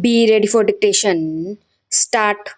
Be ready for dictation. Start.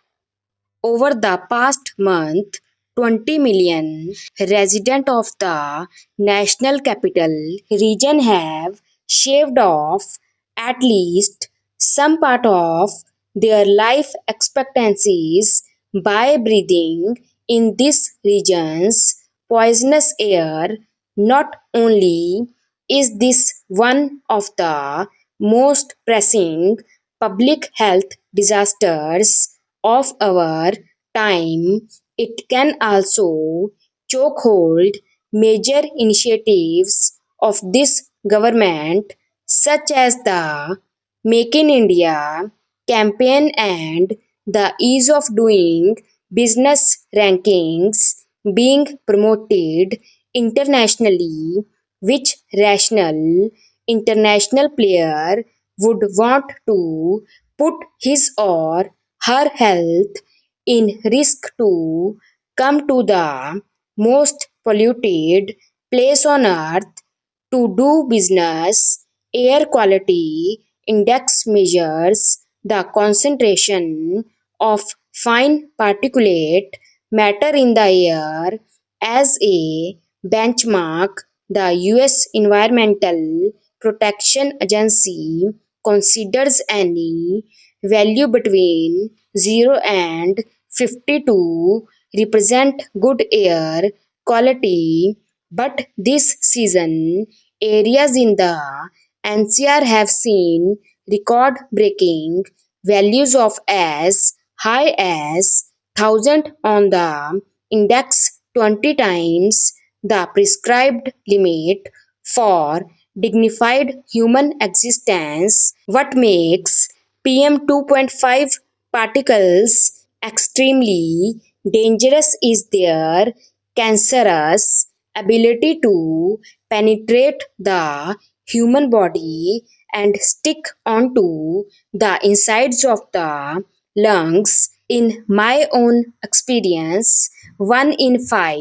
Over the past month, 20 million residents of the National Capital Region have shaved off at least some part of their life expectancies by breathing in this region's poisonous air. Not only is this one of the most pressing public health disasters of our time, it can also chokehold major initiatives of this government, such as the Make in India campaign and the ease of doing business rankings being promoted internationally. Which rational international player would want to put his or her health in risk to come to the most polluted place on earth to do business? Air quality index measures the concentration of fine particulate matter in the air. As a benchmark, the US Environmental Protection Agency considers any value between 0 and 50 to represent good air quality, but this season areas in the NCR have seen record breaking values of as high as 1000 on the index, 20 times the prescribed limit for dignified human existence. What makes PM 2.5 particles extremely dangerous is their cancerous ability to penetrate the human body and stick onto the insides of the lungs. In my own experience, 1 in 5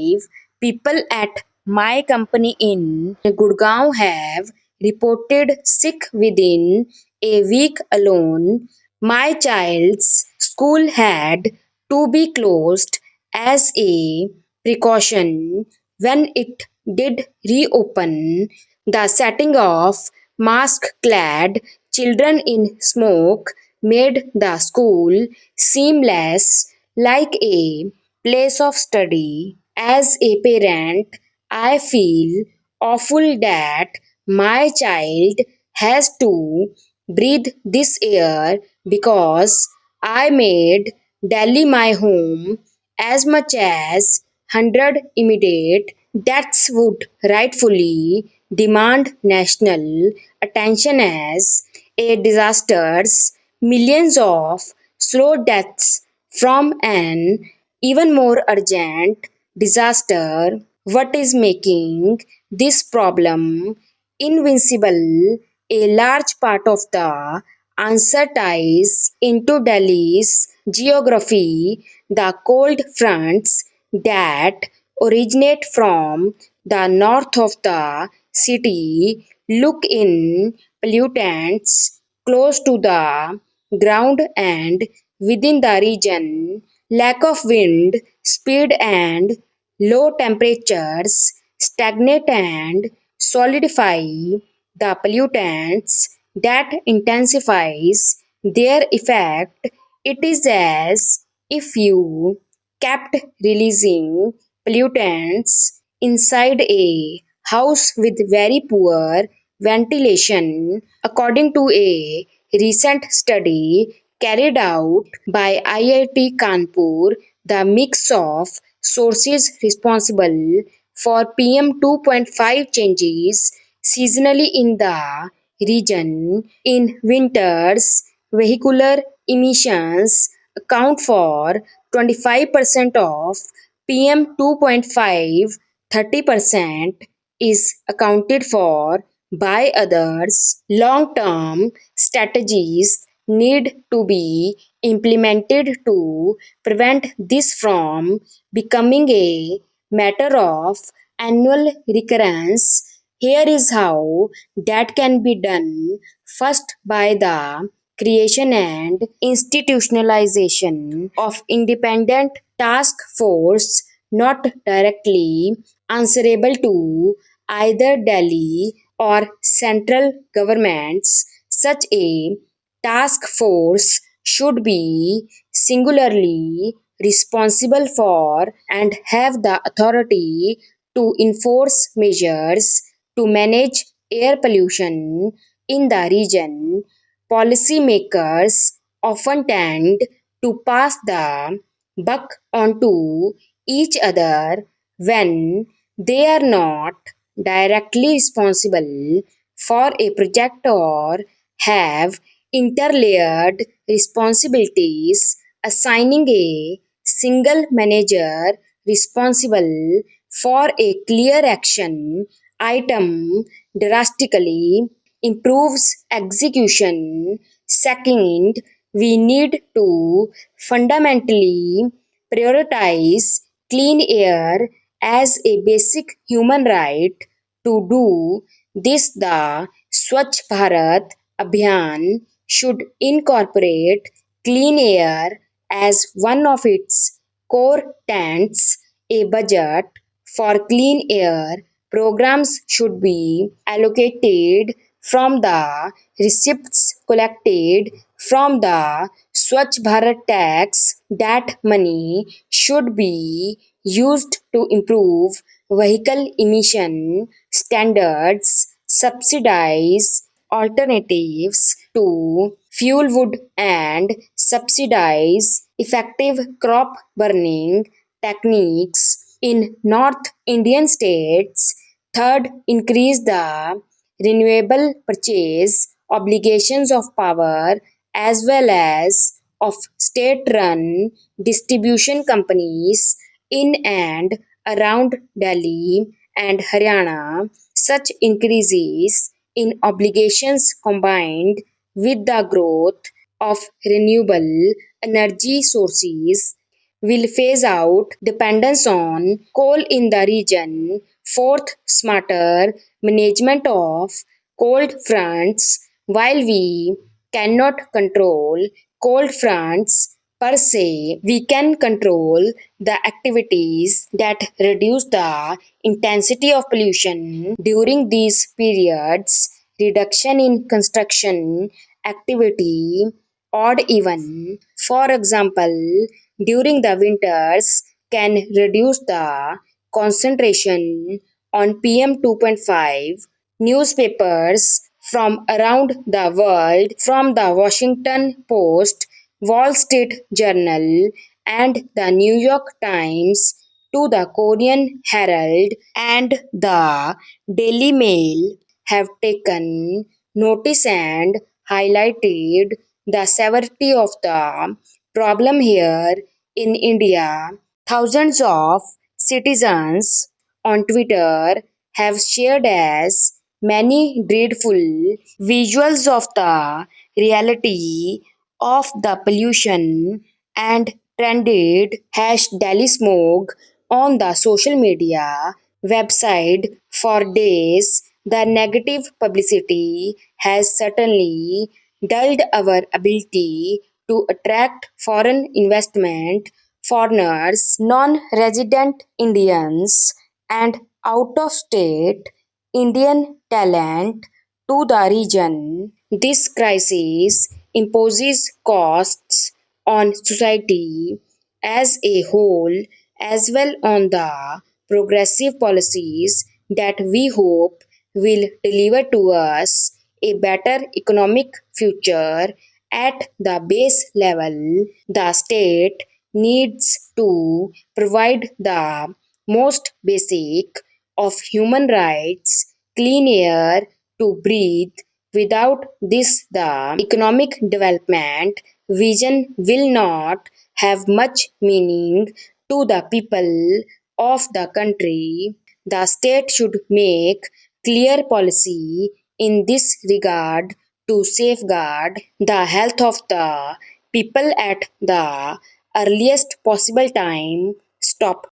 people at my company in Gurgaon have reported sick within a week alone. My child's school had to be closed as a precaution when it did reopen. The setting of mask clad children in smoke made the school seem less like a place of study. As a parent, I feel awful that my child has to breathe this air because I made Delhi my home. As much as 100 immediate deaths would rightfully demand national attention as a disasters, millions of slow deaths from an even more urgent disaster. What is making this problem invincible? A large part of the answer ties into Delhi's geography. The cold fronts that originate from the north of the city look in pollutants close to the ground and within the region. Lack of wind speed and low temperatures stagnate and solidify the pollutants that intensifies their effect. It is as if you kept releasing pollutants inside a house with very poor ventilation. According to a recent study carried out by IIT Kanpur, the mix of sources responsible for PM 2.5 changes seasonally in the region. In winters, vehicular emissions account for 25% of PM 2.5, 30% is accounted for by others. Long term strategies need to be implemented to prevent this from becoming a matter of annual recurrence. Here is how that can be done. First, by the creation and institutionalization of independent task force not directly answerable to either Delhi or central governments. Such a task force should be singularly responsible for and have the authority to enforce measures to manage air pollution in the region. Policymakers often tend to pass the buck onto each other when they are not directly responsible for a project or have interlayered responsibilities, assigning a single manager responsible for a clear action item drastically improves execution. Second, we need to fundamentally prioritize clean air as a basic human right. To do this, the Swachh Bharat Abhiyan should incorporate clean air as one of its core tenets. A budget for clean air programs should be allocated from the receipts collected from the Swachh Bharat tax. That money should be used to improve vehicle emission standards, subsidize alternatives to fuel wood, and subsidize effective crop burning techniques in North Indian states. Third, increase the renewable purchase obligations of power as well as of state-run distribution companies in and around Delhi and Haryana. Such increases in obligations combined with the growth of renewable energy sources will phase out dependence on coal in the region. Fourth, smarter management of cold fronts. While we cannot control cold fronts per se, we can control the activities that reduce the intensity of pollution during these periods. Reduction in construction activity, odd even, for example, during the winters, can reduce the concentration on PM 2.5. Newspapers from around the world, from the Washington Post, Wall Street Journal, and the New York Times to the Korean Herald and the Daily Mail, have taken notice and highlighted the severity of the problem here in India. Thousands of citizens on Twitter have shared as many dreadful visuals of the reality of the pollution and trended Delhi smog on the social media website for days. The negative publicity has certainly dulled our ability to attract foreign investment. Foreigners, non-resident Indians, and out-of-state Indian talent to the region. This crisis imposes costs on society as a whole as well on the progressive policies that we hope will deliver to us a better economic future. At the base level, the state needs to provide the most basic of human rights, clean air to breathe. Without this, the economic development vision will not have much meaning to the people of the country. The state should make clear policy in this regard to safeguard the health of the people at the earliest possible time. Stop.